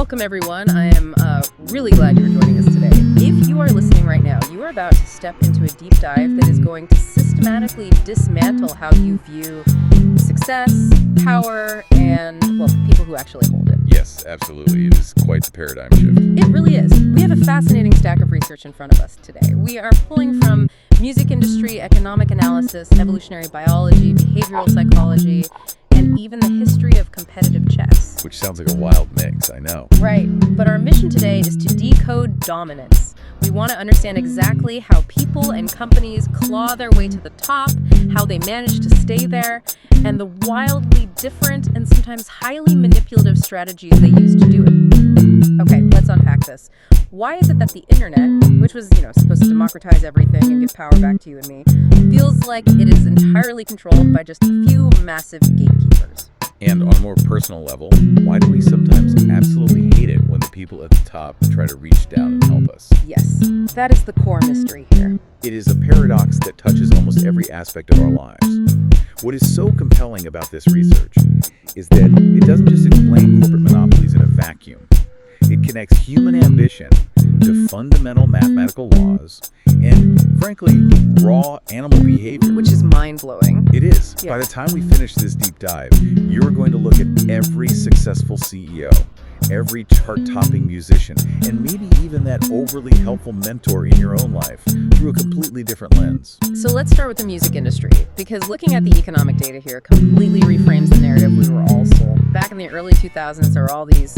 Welcome, everyone. I am really glad you're joining us today. If you are listening right now, you are about to step into a deep dive that is going to systematically dismantle how you view success, power, and, well, the people who actually hold it. Yes, absolutely. It is quite the paradigm shift. It really is. We have a fascinating stack of research in front of us today. We are pulling from music industry, economic analysis, evolutionary biology, behavioral psychology, and even the history of competitive chess. Which sounds like a wild mix, I know. Right, but our mission today is to decode dominance. We want to understand exactly how people and companies claw their way to the top, how they manage to stay there, and the wildly different and sometimes highly manipulative strategies they use to do it. Okay, let's unpack this. Why is it that the internet, which was, supposed to democratize everything and give power back to you and me, feels like it is entirely controlled by just a few massive gatekeepers? And on a more personal level, why do we sometimes absolutely hate it when the people at the top try to reach down and help us? Yes, that is the core mystery here. It is a paradox that touches almost every aspect of our lives. What is so compelling about this research is that it doesn't just explain corporate monopolies in a vacuum. It connects human ambition to fundamental mathematical laws and, frankly, raw animal behavior. Which is mind-blowing. It is. Yeah. By the time we finish this deep dive, you're going to look at every successful CEO, every chart-topping musician, and maybe even that overly helpful mentor in your own life through a completely different lens. So let's start with the music industry, because looking at the economic data here completely reframes the narrative we were all sold. Back in the early 2000s, there were all these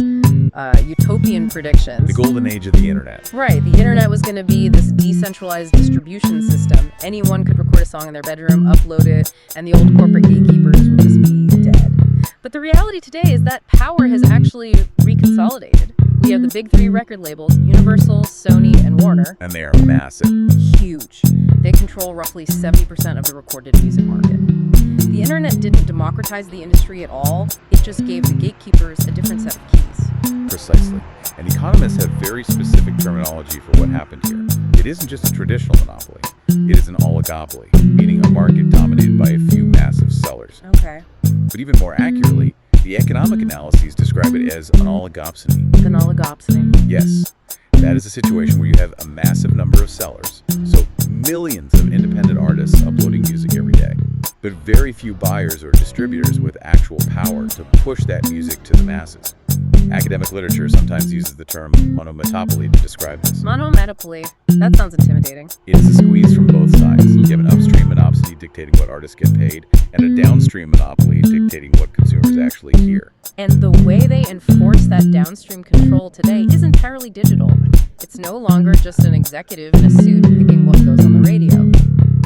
utopian predictions. The golden age of the internet. Right. The internet was going to be this decentralized distribution system. Anyone could record a song in their bedroom, upload it, and the old corporate gatekeepers would just be dead. But the reality today is that power has actually reconsolidated. We have the big three record labels, Universal, Sony, and Warner. And they are massive. Huge. They control roughly 70% of the recorded music market. The internet didn't democratize the industry at all. It just gave the gatekeepers a different set of keys. Precisely. And economists have very specific terminology for what happened here. It isn't just a traditional monopoly. It is an oligopoly, meaning a market dominated by a few massive sellers. Okay. But even more accurately, the economic analyses describe it as an oligopsony. An oligopsony. Yes. That is a situation where you have a massive number of sellers, so millions of independent artists uploading music every day, but very few buyers or distributors with actual power to push that music to the masses. Academic literature sometimes uses the term monomonopoly to describe this. Monomonopoly. That sounds intimidating. It is a squeeze from both sides. You have an upstream monopoly dictating what artists get paid, and a downstream monopoly dictating what consumers actually hear. And the way they enforce that downstream control today is entirely digital. It's no longer just an executive in a suit picking what goes on the radio.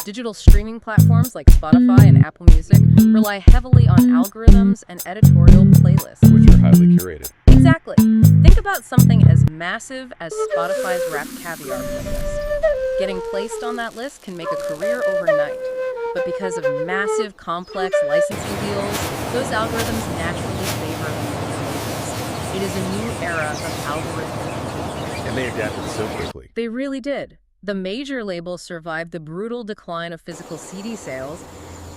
Digital streaming platforms like Spotify and Apple Music rely heavily on algorithms and editorial playlists. Which are highly curated. Exactly. Think about something as massive as Spotify's Wrapped Caviar playlist. Getting placed on that list can make a career overnight. But because of massive, complex licensing deals, those algorithms naturally favor the. It is a new era of algorithmic. And they adapted so quickly. They really did. The major labels survived the brutal decline of physical CD sales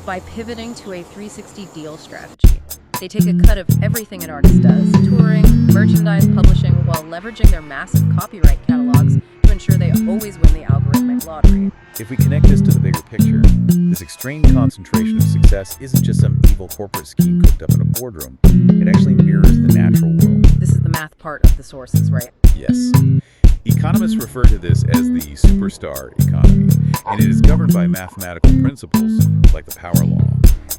by pivoting to a 360 deal strategy. They take a cut of everything an artist does, touring, merchandise, publishing, while leveraging their massive copyright catalogs to ensure they always win the algorithmic lottery. If we connect this to the bigger picture, this extreme concentration of success isn't just some evil corporate scheme cooked up in a boardroom. It actually mirrors the natural world. This is the math part of the sources, right? Yes. Economists refer to this as the superstar economy, and it is governed by mathematical principles like the power law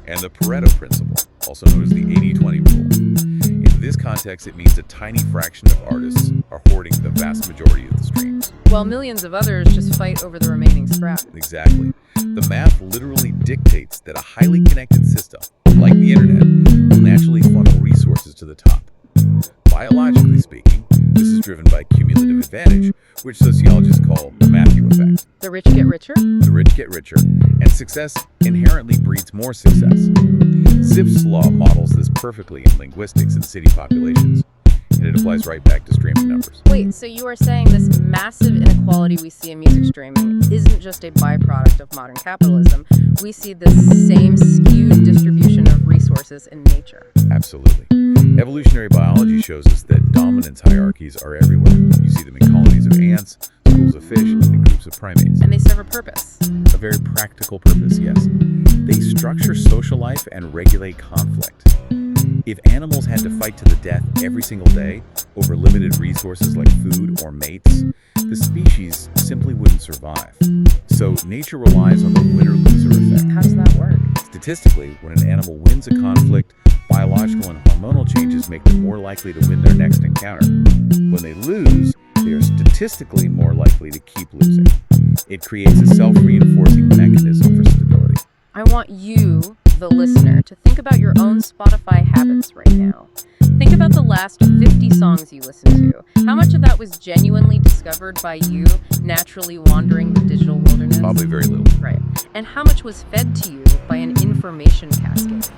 and the Pareto principle, also known as the 80-20 rule. In this context, it means a tiny fraction of artists are hoarding the vast majority of the streams. While millions of others just fight over the remaining scrap. Exactly. The math literally dictates that a highly connected system, like the internet, will naturally funnel resources to the top. Biologically speaking, this is driven by cumulative advantage, which sociologists call the Matthew effect. The rich get richer? The rich get richer, and success inherently breeds more success. Zipf's law models this perfectly in linguistics and city populations, and it applies right back to streaming numbers. Wait, so you are saying this massive inequality we see in music streaming isn't just a byproduct of modern capitalism. We see the same skewed distribution of resources resources in nature. Absolutely. Evolutionary biology shows us that dominance hierarchies are everywhere. You see them in colonies of ants, schools of fish, and groups of primates. And they serve a purpose. A very practical purpose, yes. They structure social life and regulate conflict. If animals had to fight to the death every single day over limited resources like food or mates, the species simply wouldn't survive. So nature relies on the winner-loser effect. How does that work? Statistically, when an animal wins a conflict, biological and hormonal changes make them more likely to win their next encounter. When they lose, they are statistically more likely to keep losing. It creates a self-reinforcing mechanism for stability. I want you, the listener, to think about your own Spotify habits right now. Think about the last 50 songs you listened to. How much of that was genuinely discovered by you, naturally wandering the digital wilderness? Probably very little. Right. And how much was fed to you by an information cascade?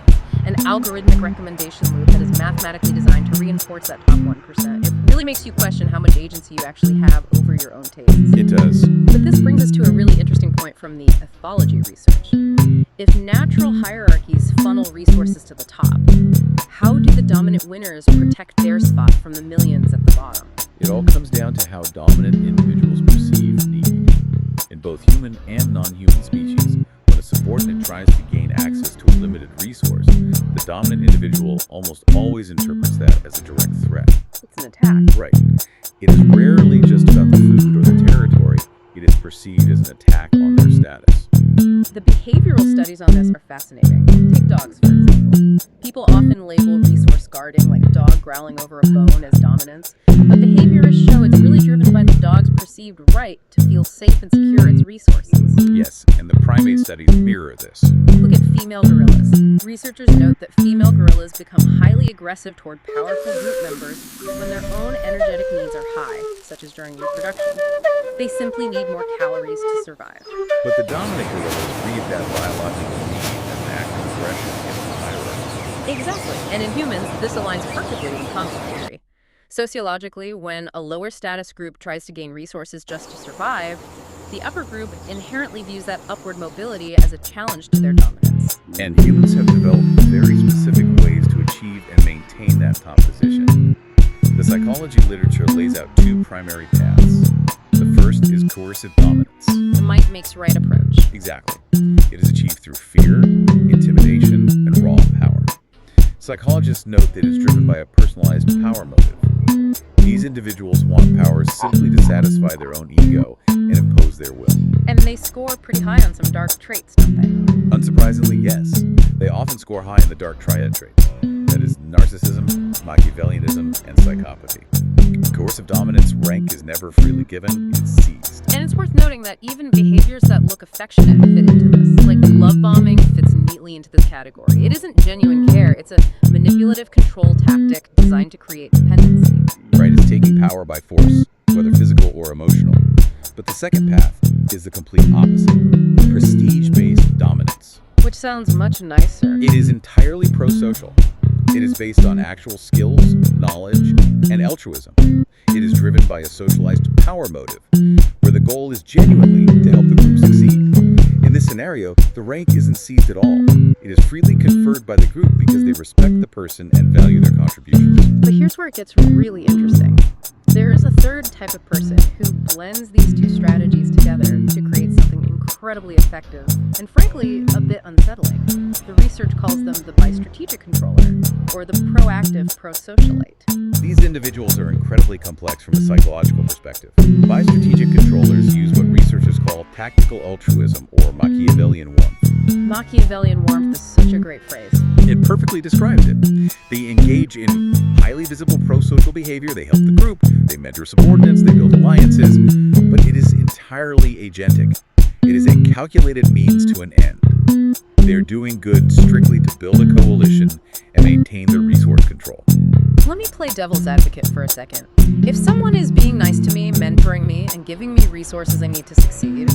An algorithmic recommendation loop that is mathematically designed to reinforce that top 1%. It really makes you question how much agency you actually have over your own tastes. It does. But this brings us to a really interesting point from the ethology research. If natural hierarchies funnel resources to the top, how do the dominant winners protect their spot from the millions at the bottom? It all comes down to how dominant individuals perceive need. In both human and non-human species, when a subordinate tries to gain access to a limited resource, the dominant individual almost always interprets that as a direct threat. It's an attack. Right. It is rarely just about the food or the territory. It is perceived as an attack on their status. The behavioral studies on this are fascinating. Take dogs, for example. People often label resource guarding, like a dog growling over a bone, as dominance. But behaviorists show it's really driven by the dog's perceived right to feel safe and secure its resources. Yes, and the primate studies mirror this. Look at female gorillas. Researchers note that female gorillas become highly aggressive toward powerful group members when their own energetic needs are high, such as during reproduction. They simply need more calories to survive. But the dominant gorillas read that biological need as an act of aggression in the hierarchy. Exactly. And in humans, this aligns perfectly with conflict theory. Sociologically, when a lower status group tries to gain resources just to survive, the upper group inherently views that upward mobility as a challenge to their dominance. And humans have developed very specific ways to achieve and maintain that top position. The psychology literature lays out two primary paths. The first is coercive dominance. The might makes right approach. Exactly. It is achieved through fear, intimidation, and raw power. Psychologists note that it is driven by a personalized power motive. These individuals want power simply to satisfy their own ego and impose their will. And they score pretty high on some dark traits, don't they? Unsurprisingly, yes. They often score high in the dark triad traits. That is narcissism, Machiavellianism, and psychopathy. Coercive dominance rank is never freely given, it's seized. And it's worth noting that even behaviors that look affectionate fit into this. Like love bombing fits neatly into this category. It isn't genuine care, it's a manipulative control tactic designed to create dependency. Right, it's taking power by force, whether physical or emotional. But the second path is the complete opposite, prestige-based dominance. Which sounds much nicer. It is entirely pro-social. It is based on actual skills, knowledge, and altruism. It is driven by a socialized power motive, where the goal is genuinely to help the group succeed. In this scenario, the rank isn't seized at all. It is freely conferred by the group because they respect the person and value their contributions. But here's where it gets really interesting. There is a third type of person who blends these two strategies together to create something incredibly effective and, frankly, a bit unsettling. The research calls them the bistrategic controller, or the proactive pro-socialite. These individuals are incredibly complex from a psychological perspective. Bistrategic controllers use what researchers call tactical altruism or Machiavellian warmth. Machiavellian warmth is such a great phrase. It perfectly describes it. They engage in highly visible pro-social behavior, they help the group, they mentor subordinates, they build alliances, but it is entirely agentic. It is a calculated means to an end. They're doing good strictly to build a coalition and maintain their resource control. Let me play devil's advocate for a second. If someone is being nice to me, mentoring me, and giving me resources I need to succeed,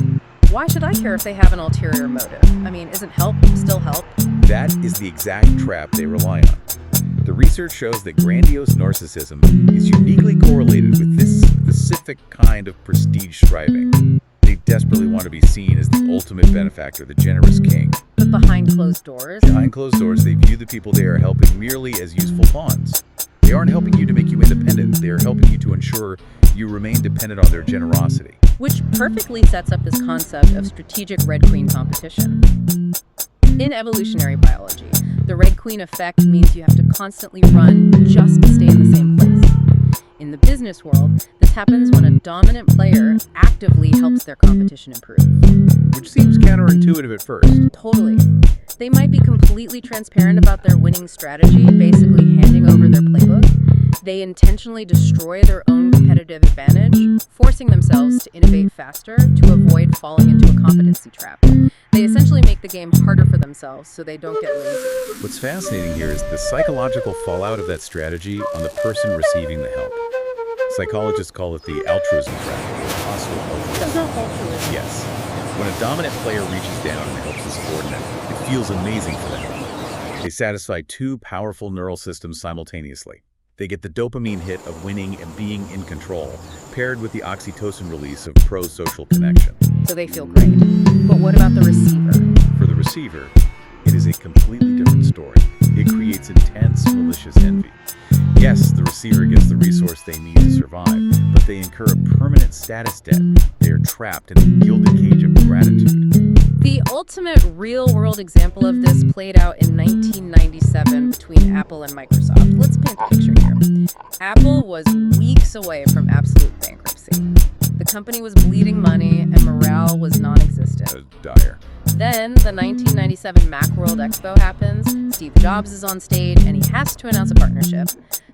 why should I care if they have an ulterior motive? I mean, isn't help still help? That is the exact trap they rely on. The research shows that grandiose narcissism is uniquely correlated with this specific kind of prestige striving. They desperately want to be seen as the ultimate benefactor, the generous king. But behind closed doors? Behind closed doors, they view the people they are helping merely as useful pawns. They aren't helping you to make you independent. They are helping you to ensure you remain dependent on their generosity. Which perfectly sets up this concept of strategic Red Queen competition. In evolutionary biology, the Red Queen effect means you have to constantly run just to stay in the same place. In the business world, this happens when a dominant player actively helps their competition improve. Which seems counterintuitive at first. Totally. They might be completely transparent about their winning strategy, basically handing over their playbook. They intentionally destroy their own competitive advantage, forcing themselves to innovate faster to avoid falling into a competency trap. They essentially make the game harder for themselves so they don't get lazy. What's fascinating here is the psychological fallout of that strategy on the person receiving the help. Psychologists call it the altruism trap, or hostile altruism. It's not altruism. Yes. When a dominant player reaches down and helps a subordinate, it feels amazing for them. They satisfy two powerful neural systems simultaneously. They get the dopamine hit of winning and being in control, paired with the oxytocin release of pro-social connection. So they feel great. But what about the receiver? For the receiver, it is a completely different story. It creates intense, malicious envy. Yes, the receiver gets the resource they need to survive, but they incur a permanent status debt. They are trapped in a gilded cage of gratitude. The ultimate real-world example of this played out in 1997 between Apple and Microsoft. Let's paint the picture here. Apple was weeks away from absolute bankruptcy. The company was bleeding money and morale was non-existent. Dire. Then the 1997 Macworld Expo happens, Steve Jobs is on stage, and he has to announce a partnership.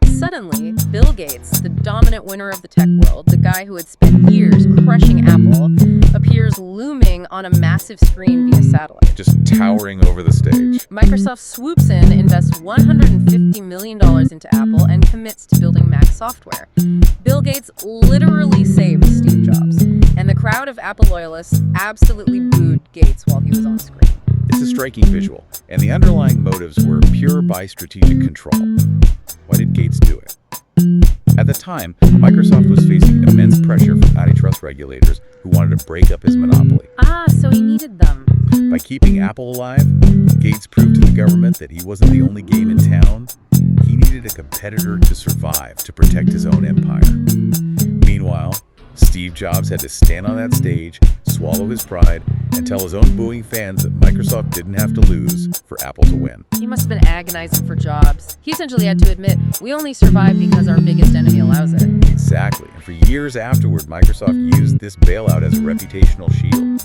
Suddenly, Bill Gates, the dominant winner of the tech world, the guy who had spent years crushing Apple, appears looming on a massive screen via satellite. Just towering over the stage. Microsoft swoops in, invests $150 million into Apple, and commits to building Mac software. Bill Gates literally saved Steve Jobs, and the crowd of Apple loyalists absolutely booed Gates while he was on screen. It's a striking visual, and the underlying motives were pure by strategic control. Why did Gates do it? At the time, Microsoft was facing immense pressure from antitrust regulators who wanted to break up his monopoly. So he needed them. By keeping Apple alive, Gates proved to the government that he wasn't the only game in town. He needed a competitor to survive, to protect his own empire. Meanwhile, Steve Jobs had to stand on that stage, swallow his pride, and tell his own booing fans that Microsoft didn't have to lose for Apple to win. He must have been agonizing for Jobs. He essentially had to admit, we only survive because our biggest enemy allows it. Exactly. And for years afterward, Microsoft used this bailout as a reputational shield.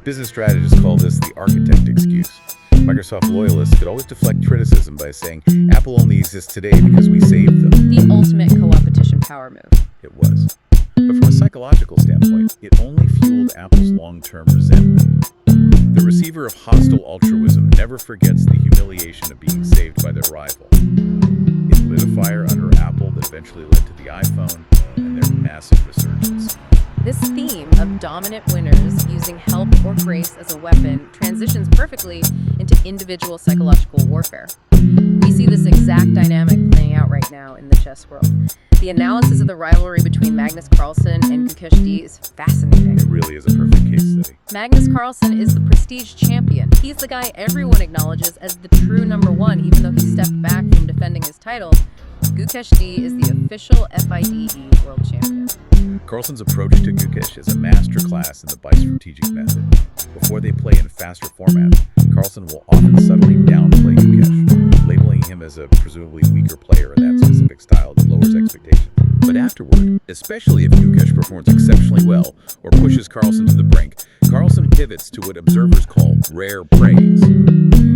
Business strategists call this the architect excuse. Microsoft loyalists could always deflect criticism by saying, Apple only exists today because we saved them. The ultimate co-opetition power move. It was. But from a psychological standpoint, it only fueled Apple's long-term resentment. The receiver of hostile altruism never forgets the humiliation of being saved by their rival. It lit a fire under Apple that eventually led to the iPhone and their massive resurgence. This theme of dominant winners using help or grace as a weapon transitions perfectly into individual psychological warfare. We see this exact dynamic playing out right now in the chess world. The analysis of the rivalry between Magnus Carlsen and Gukesh D is fascinating. It really is a perfect case study. Magnus Carlsen is the prestige champion. He's the guy everyone acknowledges as the true number one, even though he stepped back from defending his title. Gukesh D is the official FIDE world champion. Carlsen's approach to Gukesh is a masterclass in the bi-strategic method. Before they play in faster formats, Carlsen will often subtly downplay Gukesh, labeling him as a presumably weaker player in that specific style that lowers expectations. But afterward, especially if Gukesh performs exceptionally well or pushes Carlsen to the brink, Carlsen pivots to what observers call rare praise.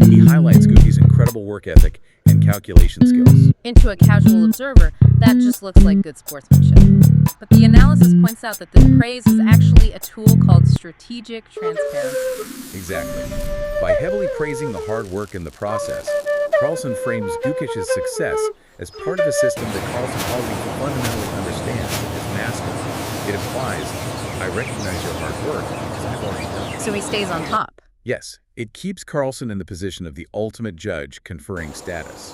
He highlights Gukesh's incredible work ethic and calculation skills. Into a casual observer, that just looks like good sportsmanship. But the analysis points out that this praise is actually a tool called strategic transparency. Exactly. By heavily praising the hard work in the process, Carlsen frames Gukesh's success as part of a system that Carlsen already fundamentally understands as masculine. It implies, I recognize your hard work because I've already done it. So he stays on top. Yes, it keeps Carlsen in the position of the ultimate judge conferring status.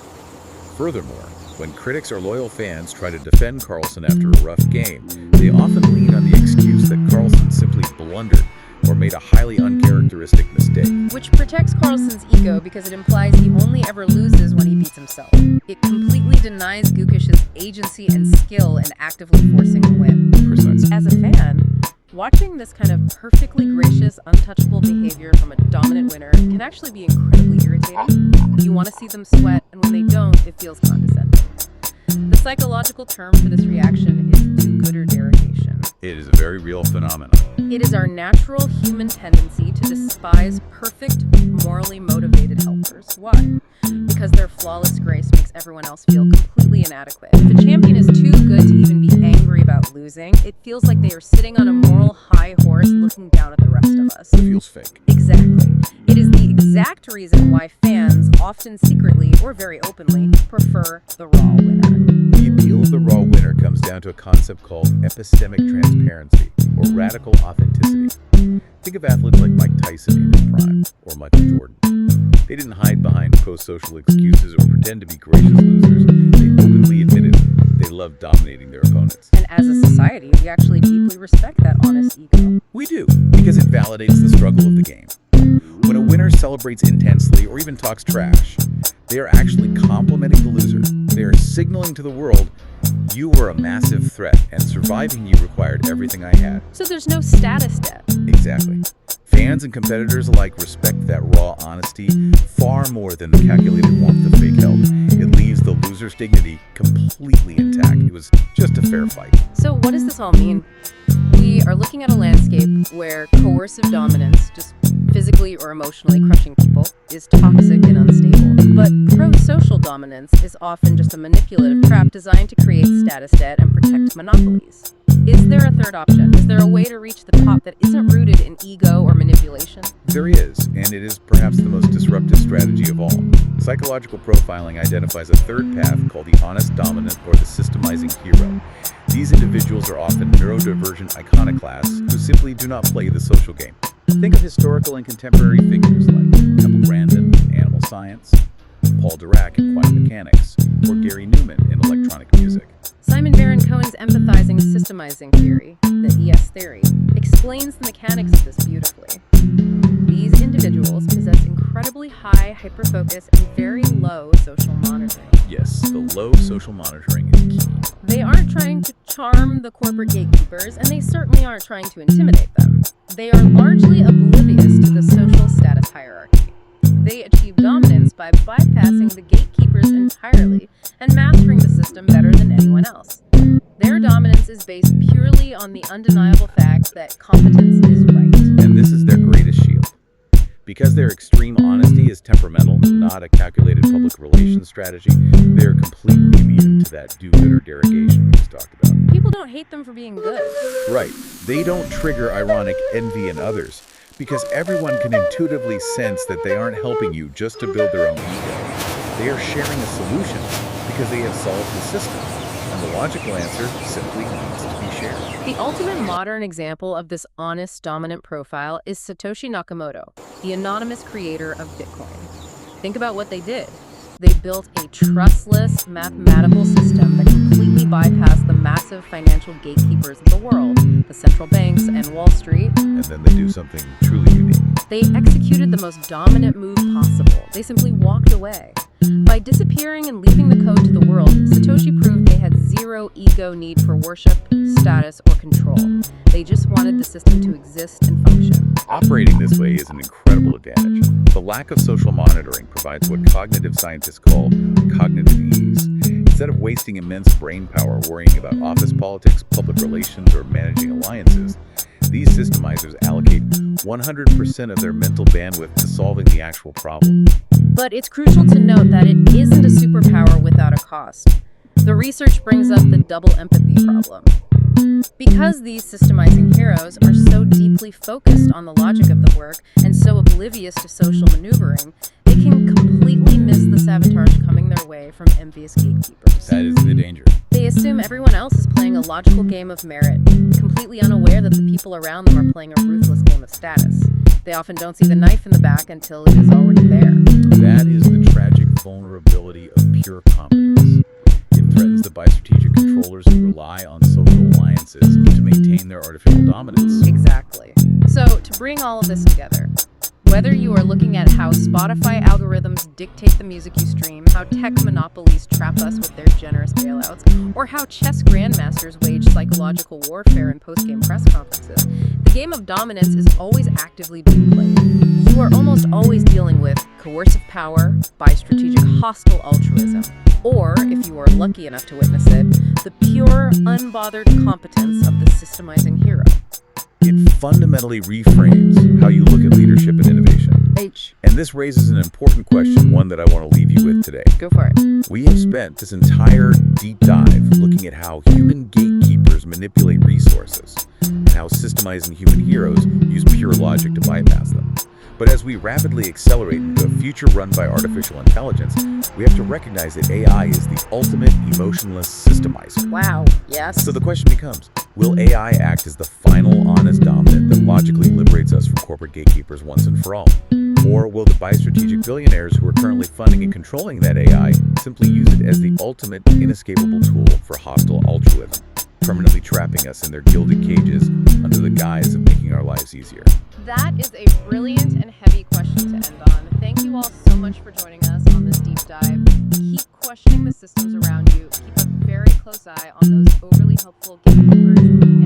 Furthermore, when critics or loyal fans try to defend Carlsen after a rough game, they often lean on the excuse that Carlsen simply blundered or made a highly uncharacteristic mistake. Which protects Carlson's ego because it implies he only ever loses when he beats himself. It completely denies Gukish's agency and skill in actively forcing a win. Precisely. As a fan, watching this kind of perfectly gracious, untouchable behavior from a dominant winner can actually be incredibly irritating. You want to see them sweat, and when they don't, it feels condescending. The psychological term for this reaction is do-gooder derogation. It is a very real phenomenon. It is our natural human tendency to despise perfect, morally motivated helpers. Why? Because their flawless grace makes everyone else feel completely inadequate. If a champion is too good to even be angry about losing, it feels like they are sitting on a moral high horse looking down at the rest of us. It feels fake. Exactly. It is the exact reason why fans, often secretly or very openly, prefer the raw winner. The appeal of the raw winner comes down to a concept called epistemic transparency, or radical authenticity. Think of athletes like Mike Tyson in his prime, or Michael Jordan. They didn't hide behind pro-social excuses or pretend to be gracious losers. They openly admitted they loved dominating their opponents. And as a society, we actually deeply respect that honest ego. We do, because it validates the struggle of the game. When a winner celebrates intensely or even talks trash, they are actually complimenting the loser. They are signaling to the world, you were a massive threat, and surviving you required everything I had. So there's no status debt. Exactly. Fans and competitors alike respect that raw honesty far more than the calculated warmth of fake help. It leaves the loser's dignity completely intact. It was just a fair fight. So what does this all mean? We are looking at a landscape where coercive dominance, just physically or emotionally crushing people, is toxic and unstable. But pro-social dominance is often just a manipulative trap designed to create status debt and protect monopolies. Is there a third option? Is there a way to reach the top that isn't rooted in ego or manipulation? There is, and it is perhaps the most disruptive strategy of all. Psychological profiling identifies a third path called the honest dominant or the systemizing hero. These individuals are often neurodivergent iconoclasts who simply do not play the social game. Think of historical and contemporary figures like Temple Grandin in animal science, Paul Dirac in quantum mechanics, or Gary Newman in electronic music. Simon Baron-Cohen's empathizing systemizing theory, the ES theory, explains the mechanics of this beautifully. These individuals possess incredibly high hyperfocus and very low social monitoring. Yes, the low social monitoring is key. They aren't trying to charm the corporate gatekeepers, and they certainly aren't trying to intimidate them. They are largely oblivious to the social status hierarchy. They achieve dominance by bypassing the gatekeepers entirely and mastering the system better than anyone else. Their dominance is based purely on the undeniable fact that competence is right. And this is their greatest shield. Because their extreme honesty is temperamental, not a calculated public relations strategy, they are completely immune to that do-gooder derogation we just talked about. People don't hate them for being good. Right. They don't trigger ironic envy in others, because everyone can intuitively sense that they aren't helping you just to build their own ego. They are sharing a solution because they have solved the system, and the logical answer simply needs to be shared. The ultimate modern example of this honest, dominant profile is Satoshi Nakamoto, the anonymous creator of Bitcoin. Think about what they did. They built a trustless, mathematical system that completely bypassed the massive financial gatekeepers of the world, the central banks and Wall Street. And then they do something truly unique. They executed the most dominant move possible. They simply walked away. By disappearing and leaving the code to the world, Satoshi proved they had zero ego need for worship, status, or control. They just wanted the system to exist and function. Operating this way is an incredible advantage. The lack of social monitoring provides what cognitive scientists call cognitive ease. Instead of wasting immense brain power worrying about office politics, public relations, or managing alliances, these systemizers allocate 100% of their mental bandwidth to solving the actual problem. But it's crucial to note that it isn't a superpower without a cost. The research brings up the double empathy problem. Because these systemizing heroes are so deeply focused on the logic of the work and so oblivious to social maneuvering, they can completely miss the sabotage coming their way from envious gatekeepers. That is the danger. They assume everyone else is playing a logical game of merit, completely unaware that the people around them are playing a ruthless game of status. They often don't see the knife in the back until it is already there. That is the tragic vulnerability of pure competence. It threatens the strategic controllers who rely on social alliances to maintain their artificial dominance. Exactly. So, to bring all of this together, whether you are looking at how Spotify algorithms dictate the music you stream, how tech monopolies trap us with their generous bailouts, or how chess grandmasters wage psychological warfare in post-game press conferences, the game of dominance is always actively being played. You are almost always dealing with coercive power by strategic hostile altruism, or, if you are lucky enough to witness it, the pure, unbothered competence of the systemizing hero. It fundamentally reframes how you look at leadership and innovation. And this raises an important question, one that I want to leave you with today. Go for it. We have spent this entire deep dive looking at how human gatekeepers manipulate resources and how systemizing human heroes use pure logic to bypass them. But as we rapidly accelerate into a future run by artificial intelligence, we have to recognize that AI is the ultimate emotionless systemizer. Wow, yes. So the question becomes, will AI act as the final honest dominant that logically liberates us from corporate gatekeepers once and for all? Or will the biostrategic billionaires who are currently funding and controlling that AI simply use it as the ultimate inescapable tool for hostile altruism, permanently trapping us in their gilded cages under the guise of making our lives easier? That is a brilliant and heavy question to end on. Thank you all so much for joining us on this deep dive. Keep questioning the systems around you. Keep a very close eye on those overly helpful gatekeepers.